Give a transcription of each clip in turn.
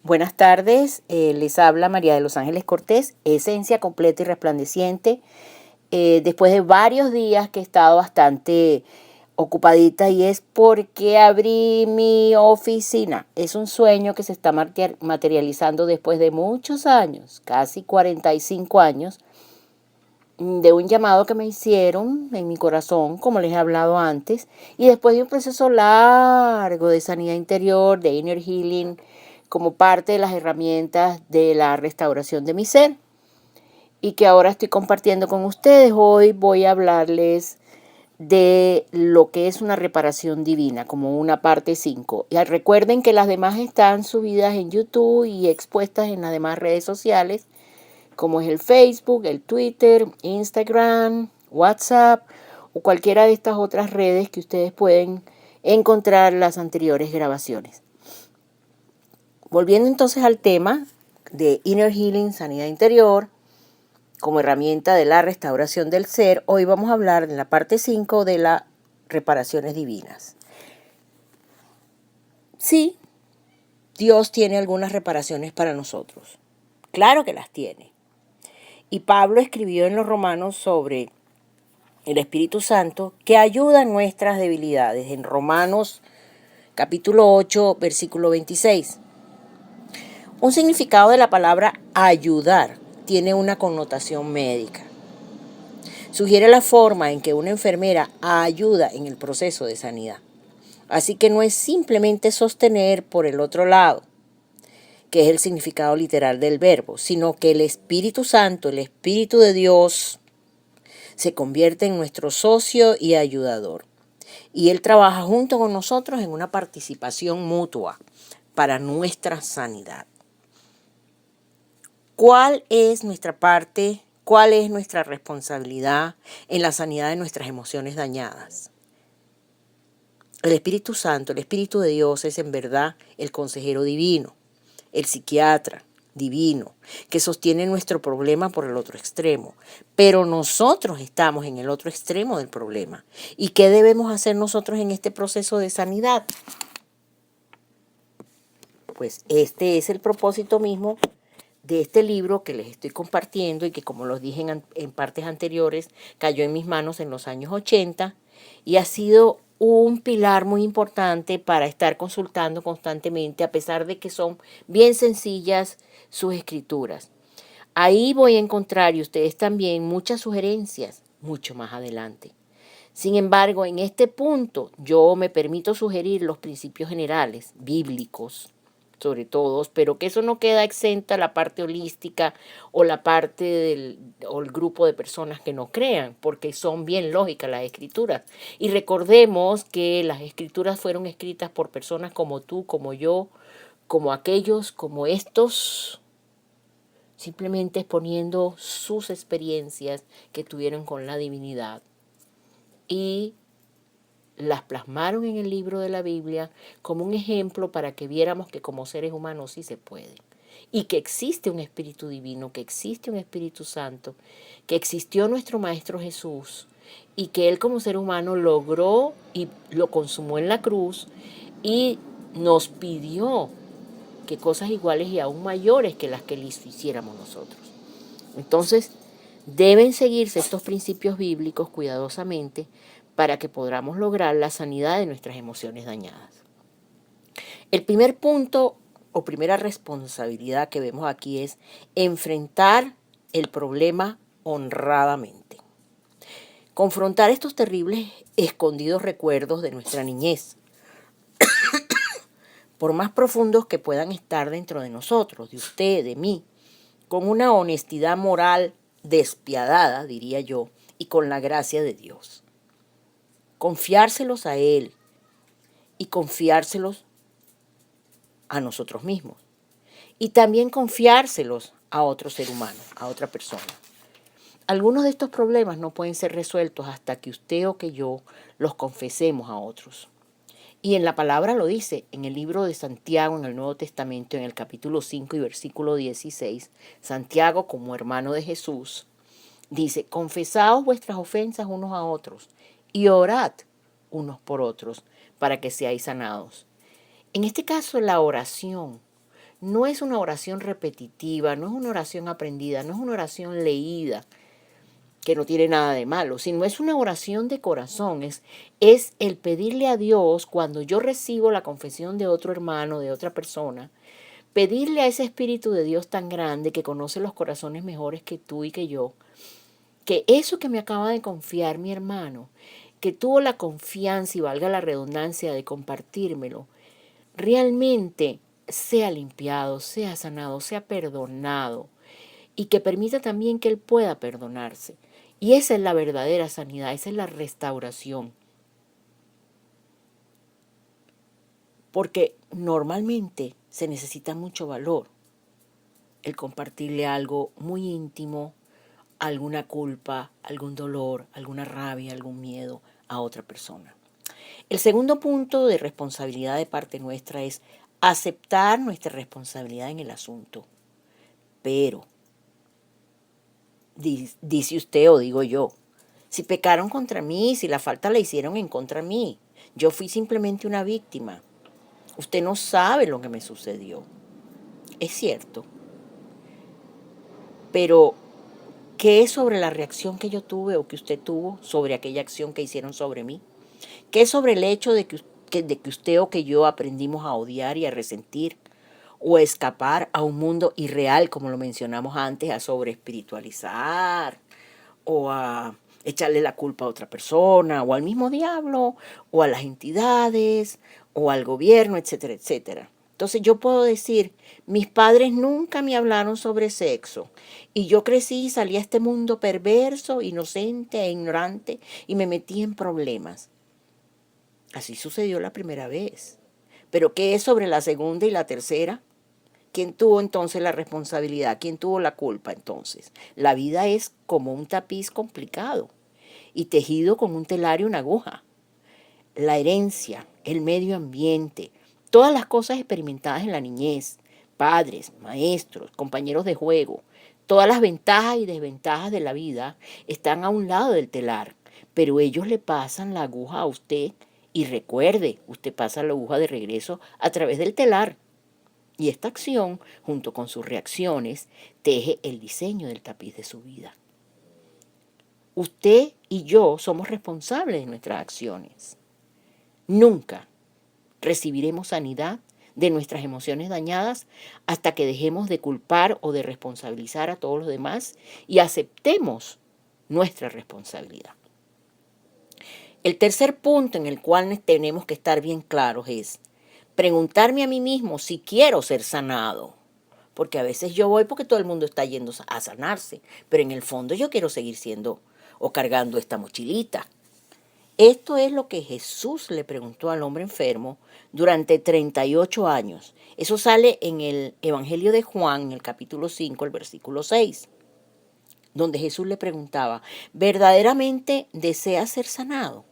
Buenas tardes, les habla María de los Ángeles Cortés, Esencia Completa y Resplandeciente. Después de varios días que he estado bastante ocupadita y es porque abrí mi oficina. Es un sueño que se está materializando después de muchos años, casi 45 años, de un llamado que me hicieron en mi corazón, como les he hablado antes, y después de un proceso largo de sanidad interior, de inner healing, como parte de las herramientas de la restauración de mi ser, y que ahora estoy compartiendo con ustedes. Hoy voy a hablarles de lo que es una reparación divina, como una parte 5. Y recuerden que las demás están subidas en YouTube y expuestas en las demás redes sociales, como es el Facebook, el Twitter, Instagram, WhatsApp o cualquiera de estas otras redes que ustedes pueden encontrar las anteriores grabaciones. Volviendo entonces al tema de Inner Healing, sanidad interior, como herramienta de la restauración del ser, hoy vamos a hablar en la parte 5 de las reparaciones divinas. Sí, Dios tiene algunas reparaciones para nosotros. Claro que las tiene. Y Pablo escribió en los Romanos sobre el Espíritu Santo que ayuda en nuestras debilidades. En Romanos capítulo 8, versículo 26. Un significado de la palabra ayudar tiene una connotación médica. Sugiere la forma en que una enfermera ayuda en el proceso de sanidad. Así que no es simplemente sostener por el otro lado, que es el significado literal del verbo, sino que el Espíritu Santo, el Espíritu de Dios, se convierte en nuestro socio y ayudador. Y Él trabaja junto con nosotros en una participación mutua para nuestra sanidad. ¿Cuál es nuestra parte? ¿Cuál es nuestra responsabilidad en la sanidad de nuestras emociones dañadas? El Espíritu Santo, el Espíritu de Dios es en verdad el consejero divino, el psiquiatra divino, que sostiene nuestro problema por el otro extremo. Pero nosotros estamos en el otro extremo del problema. ¿Y qué debemos hacer nosotros en este proceso de sanidad? Pues este es el propósito mismo de este libro que les estoy compartiendo y que, como los dije en partes anteriores, cayó en mis manos en los años 80 y ha sido un pilar muy importante para estar consultando constantemente, a pesar de que son bien sencillas sus escrituras. Ahí voy a encontrar, y ustedes también, muchas sugerencias mucho más adelante. Sin embargo, en este punto yo me permito sugerir los principios generales, bíblicos, sobre todo, pero que eso no queda exenta la parte holística o la parte o el grupo de personas que no crean, porque son bien lógicas las escrituras. Y recordemos que las escrituras fueron escritas por personas como tú, como yo, como aquellos, como estos, simplemente exponiendo sus experiencias que tuvieron con la divinidad. Y las plasmaron en el libro de la Biblia como un ejemplo para que viéramos que como seres humanos sí se puede. Y que existe un Espíritu Divino, que existe un Espíritu Santo, que existió nuestro Maestro Jesús y que Él como ser humano logró y lo consumó en la cruz y nos pidió que cosas iguales y aún mayores que las que les hiciéramos nosotros. Entonces, deben seguirse estos principios bíblicos cuidadosamente para que podamos lograr la sanidad de nuestras emociones dañadas. El primer punto o primera responsabilidad que vemos aquí es enfrentar el problema honradamente. Confrontar estos terribles escondidos recuerdos de nuestra niñez, por más profundos que puedan estar dentro de nosotros, de usted, de mí, con una honestidad moral despiadada, diría yo, y con la gracia de Dios. Confiárselos a Él y confiárselos a nosotros mismos. Y también confiárselos a otro ser humano, a otra persona. Algunos de estos problemas no pueden ser resueltos hasta que usted o que yo los confesemos a otros. Y en la palabra lo dice, en el libro de Santiago, en el Nuevo Testamento, en el capítulo 5 y versículo 16, Santiago, como hermano de Jesús, dice: confesaos vuestras ofensas unos a otros y orad unos por otros para que seáis sanados. En este caso, la oración no es una oración repetitiva, no es una oración aprendida, no es una oración leída, que no tiene nada de malo, sino es una oración de corazón, es el pedirle a Dios cuando yo recibo la confesión de otro hermano, de otra persona, pedirle a ese Espíritu de Dios tan grande que conoce los corazones mejores que tú y que yo, que eso que me acaba de confiar mi hermano, que tuvo la confianza y valga la redundancia de compartírmelo, realmente sea limpiado, sea sanado, sea perdonado y que permita también que él pueda perdonarse. Y esa es la verdadera sanidad, esa es la restauración. Porque normalmente se necesita mucho valor el compartirle algo muy íntimo, alguna culpa, algún dolor, alguna rabia, algún miedo a otra persona. El segundo punto de responsabilidad de parte nuestra es aceptar nuestra responsabilidad en el asunto. Pero, dice usted o digo yo, si pecaron contra mí, si la falta la hicieron en contra de mí, yo fui simplemente una víctima. Usted no sabe lo que me sucedió. Es cierto. Pero, ¿qué es sobre la reacción que yo tuve o que usted tuvo sobre aquella acción que hicieron sobre mí? ¿Qué es sobre el hecho de que usted o que yo aprendimos a odiar y a resentir o a escapar a un mundo irreal, como lo mencionamos antes, a sobreespiritualizar o a echarle la culpa a otra persona o al mismo diablo o a las entidades o al gobierno, etcétera, etcétera? Entonces yo puedo decir, mis padres nunca me hablaron sobre sexo y yo crecí y salí a este mundo perverso, inocente e ignorante y me metí en problemas. Así sucedió la primera vez. Pero ¿qué es sobre la segunda y la tercera? ¿Quién tuvo entonces la responsabilidad? ¿Quién tuvo la culpa entonces? La vida es como un tapiz complicado y tejido con un telar y una aguja. La herencia, el medio ambiente, todas las cosas experimentadas en la niñez, padres, maestros, compañeros de juego, todas las ventajas y desventajas de la vida están a un lado del telar, pero ellos le pasan la aguja a usted y recuerde, usted pasa la aguja de regreso a través del telar. Y esta acción, junto con sus reacciones, teje el diseño del tapiz de su vida. Usted y yo somos responsables de nuestras acciones. Nunca recibiremos sanidad de nuestras emociones dañadas hasta que dejemos de culpar o de responsabilizar a todos los demás y aceptemos nuestra responsabilidad. El tercer punto en el cual tenemos que estar bien claros es preguntarme a mí mismo si quiero ser sanado. Porque a veces yo voy porque todo el mundo está yendo a sanarse, pero en el fondo yo quiero seguir siendo o cargando esta mochilita. Esto es lo que Jesús le preguntó al hombre enfermo durante 38 años. Eso sale en el Evangelio de Juan, en el capítulo 5, el versículo 6, donde Jesús le preguntaba, ¿verdaderamente deseas ser sanado?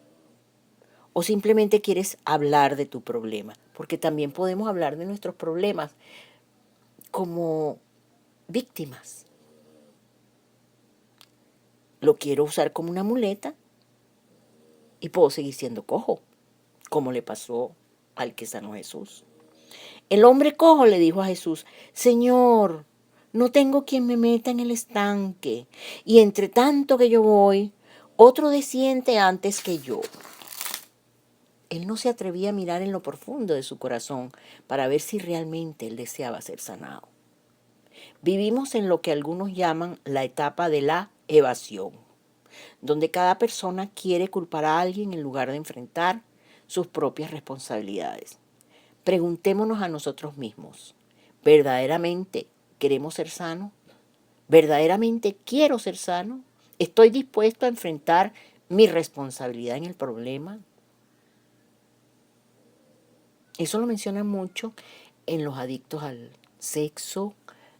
¿O simplemente quieres hablar de tu problema? Porque también podemos hablar de nuestros problemas como víctimas. Lo quiero usar como una muleta y puedo seguir siendo cojo, como le pasó al que sanó Jesús. El hombre cojo le dijo a Jesús, Señor, no tengo quien me meta en el estanque, y entre tanto que yo voy, otro desciende antes que yo. Él no se atrevía a mirar en lo profundo de su corazón para ver si realmente él deseaba ser sanado. Vivimos en lo que algunos llaman la etapa de la evasión, donde cada persona quiere culpar a alguien en lugar de enfrentar sus propias responsabilidades. Preguntémonos a nosotros mismos, ¿verdaderamente queremos ser sanos? ¿Verdaderamente quiero ser sano? ¿Estoy dispuesto a enfrentar mi responsabilidad en el problema? Eso lo mencionan mucho en los adictos al sexo,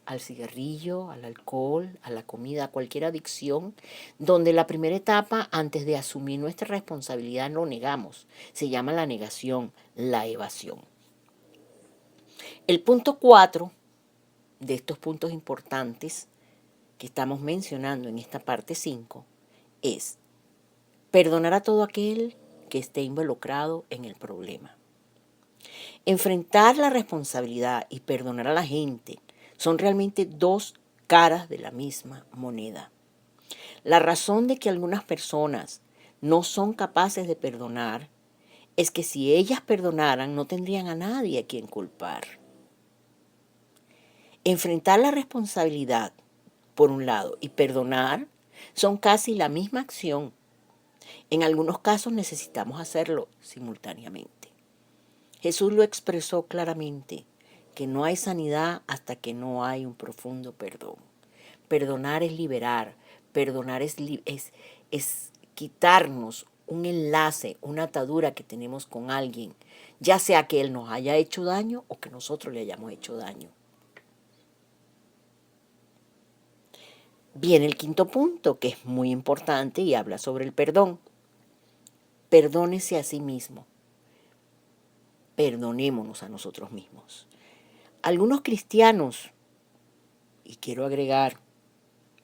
al cigarrillo, al alcohol, a la comida, a cualquier adicción, donde la primera etapa, antes de asumir nuestra responsabilidad, lo negamos. Se llama la negación, la evasión. El punto 4 de estos puntos importantes que estamos mencionando en esta parte 5 es perdonar a todo aquel que esté involucrado en el problema. Enfrentar la responsabilidad y perdonar a la gente son realmente dos caras de la misma moneda. La razón de que algunas personas no son capaces de perdonar es que si ellas perdonaran no tendrían a nadie a quien culpar. Enfrentar la responsabilidad, por un lado, y perdonar son casi la misma acción. En algunos casos necesitamos hacerlo simultáneamente. Jesús lo expresó claramente, que no hay sanidad hasta que no hay un profundo perdón. Perdonar es liberar, perdonar es quitarnos un enlace, una atadura que tenemos con alguien, ya sea que él nos haya hecho daño o que nosotros le hayamos hecho daño. Viene el quinto punto, que es muy importante y habla sobre el perdón. Perdónese a sí mismo. Perdonémonos a nosotros mismos. Algunos cristianos, y quiero agregar,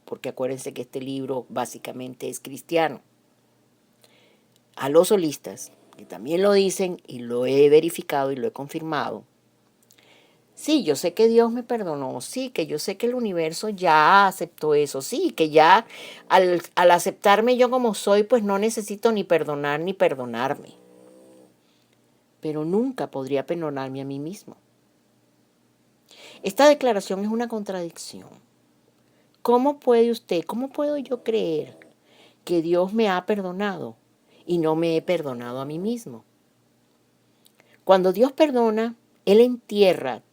porque acuérdense que este libro básicamente es cristiano, a los solistas, que también lo dicen y lo he verificado y lo he confirmado. Sí, yo sé que Dios me perdonó, sí, que yo sé que el universo ya aceptó eso, sí, que ya al aceptarme yo como soy, pues no necesito ni perdonar ni perdonarme. Pero nunca podría perdonarme a mí mismo. Esta declaración es una contradicción. ¿Cómo puedo yo creer que Dios me ha perdonado y no me he perdonado a mí mismo? Cuando Dios perdona, Él entierra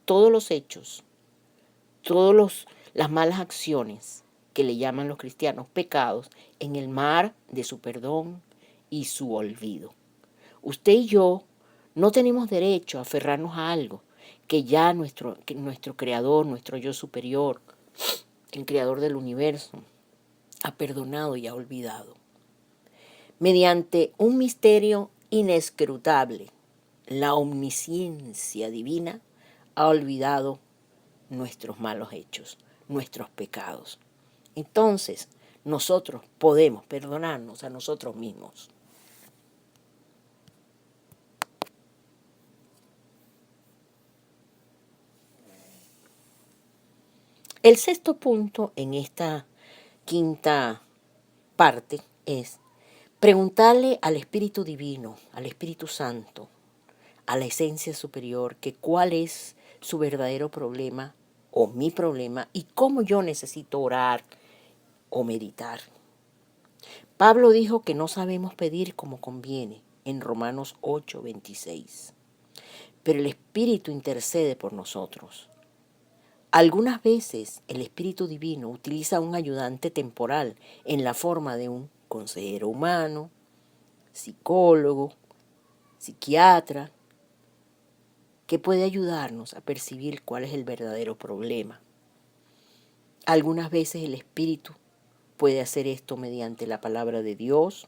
todos los hechos, las malas acciones que le llaman los cristianos pecados en el mar de su perdón y su olvido. Usted y yo no tenemos derecho a aferrarnos a algo que ya nuestro creador, nuestro yo superior, el creador del universo, ha perdonado y ha olvidado. Mediante un misterio inescrutable, la omnisciencia divina ha olvidado nuestros malos hechos, nuestros pecados. Entonces, nosotros podemos perdonarnos a nosotros mismos. El sexto punto en esta quinta parte es preguntarle al Espíritu Divino, al Espíritu Santo, a la esencia superior, que cuál es su verdadero problema o mi problema y cómo yo necesito orar o meditar. Pablo dijo que no sabemos pedir como conviene en Romanos 8:26, pero el Espíritu intercede por nosotros. Algunas veces el Espíritu Divino utiliza un ayudante temporal en la forma de un consejero humano, psicólogo, psiquiatra, que puede ayudarnos a percibir cuál es el verdadero problema. Algunas veces el Espíritu puede hacer esto mediante la palabra de Dios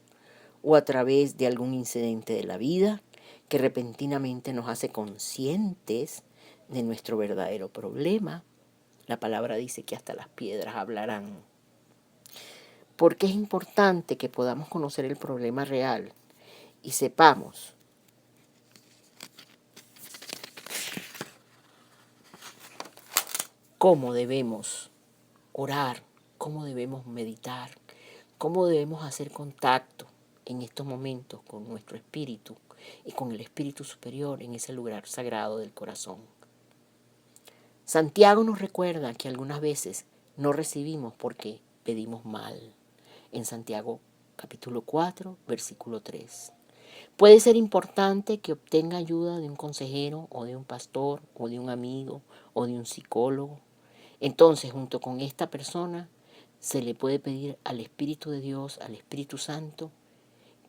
o a través de algún incidente de la vida que repentinamente nos hace conscientes de nuestro verdadero problema. La palabra dice que hasta las piedras hablarán. Porque es importante que podamos conocer el problema real y sepamos cómo debemos orar, cómo debemos meditar, cómo debemos hacer contacto en estos momentos con nuestro espíritu y con el espíritu superior en ese lugar sagrado del corazón. Santiago nos recuerda que algunas veces no recibimos porque pedimos mal. En Santiago capítulo 4, versículo 3. Puede ser importante que obtenga ayuda de un consejero o de un pastor o de un amigo o de un psicólogo. Entonces, junto con esta persona, se le puede pedir al Espíritu de Dios, al Espíritu Santo,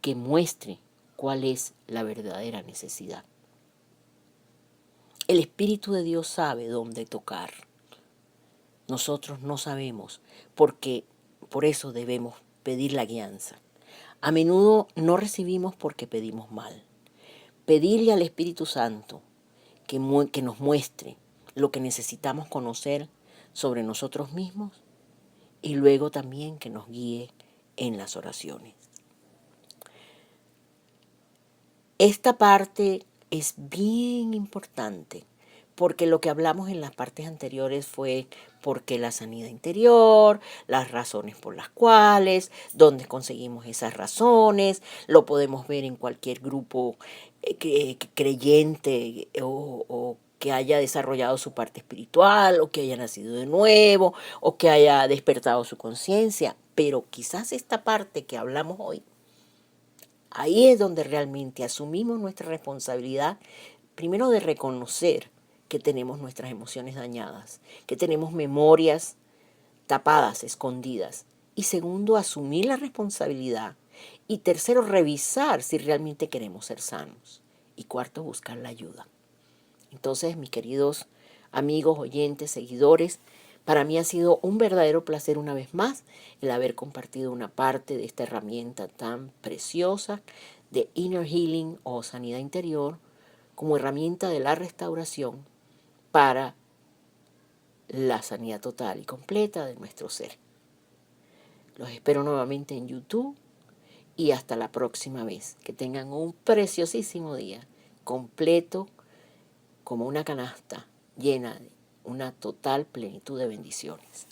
que muestre cuál es la verdadera necesidad. El Espíritu de Dios sabe dónde tocar. Nosotros no sabemos, porque por eso debemos pedir la guianza. A menudo no recibimos porque pedimos mal. Pedirle al Espíritu Santo que nos muestre lo que necesitamos conocer sobre nosotros mismos y luego también que nos guíe en las oraciones. Esta parte es bien importante, porque lo que hablamos en las partes anteriores fue por qué la sanidad interior, las razones por las cuales, dónde conseguimos esas razones, lo podemos ver en cualquier grupo creyente o que haya desarrollado su parte espiritual, o que haya nacido de nuevo, o que haya despertado su conciencia. Pero quizás esta parte que hablamos hoy, ahí es donde realmente asumimos nuestra responsabilidad, primero de reconocer que tenemos nuestras emociones dañadas, que tenemos memorias tapadas, escondidas. Y segundo, asumir la responsabilidad. Y tercero, revisar si realmente queremos ser sanos. Y cuarto, buscar la ayuda. Entonces, mis queridos amigos, oyentes, seguidores, para mí ha sido un verdadero placer una vez más el haber compartido una parte de esta herramienta tan preciosa de Inner Healing o sanidad interior como herramienta de la restauración para la sanidad total y completa de nuestro ser. Los espero nuevamente en YouTube y hasta la próxima vez. Que tengan un preciosísimo día, completo como una canasta llena de una total plenitud de bendiciones.